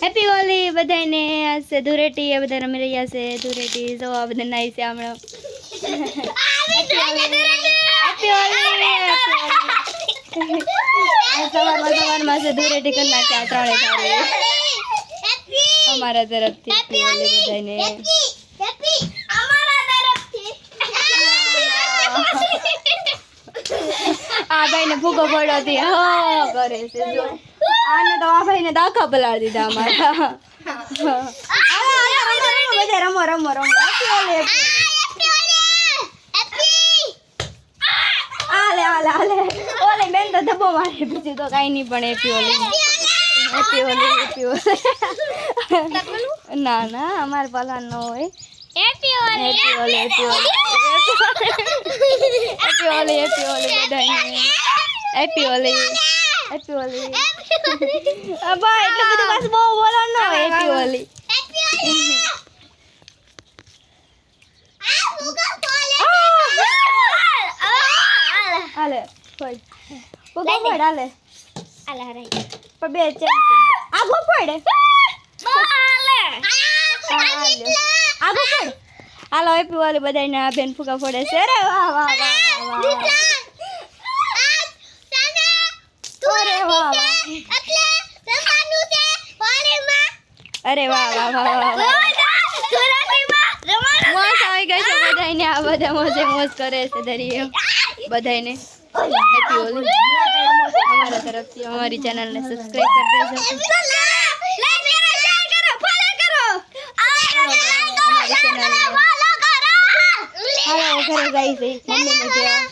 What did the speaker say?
Happy Holi બધાને. આ છે ધૂળેટી, એ બધા રમી રહ્યા છે ધૂળેટી. જો આ બધા નાઈ છે હમણાં. સવારમાં છે ધૂળેટી કરી નાખ્યા ત્રણે તારે અમારા તરફથી. હેપી હોલી બધાને. આ ભાઈને ફૂગો પડ્યો હતી. હા કરે છે જો. આને તો આ ભાઈને દાખા પલાળી દીધા અમારા. બધા રમો રમો રમો. આલે આલે આલે ઓલે બેન તો ધબ્બો મારે બીજું તો કાંઈ નહીં. પણ happy Holi happy Holi happy Holi. ના ના અમારે પલાન ન હોય. Happy Holi happy Holi happy Holi happy Holi happy Holi બધાને. Happy Holi happy Holi. અબા એટલું બધું બસ બહુ બોલો ન હોય. હેપી હોલી. હાલે ફોડ પગો ફોડ. હાલે હાલે હાલે પર બે ચેન્જ આગો ફોડ. આગો ફોડ. હાલો હેપી હોલી બધાને. આ બેન ફુગા ફોડે છે. અરે વાહ વાહ વાહ વાહ. અરે વાહ વાહ વાહ વાહ. મોજ આવી ગઈ છે બધાને. આ બધા મોજે મોજ કરે છે દરિયો બધાને. હેપી હોલી અમારા તરફથી. અમારી ચેનલને સબસ્ક્રાઇબ કરી દેજો. અમારી ચેનલને હાલો ઘરે જાય છે મમ્મીને કહેવા.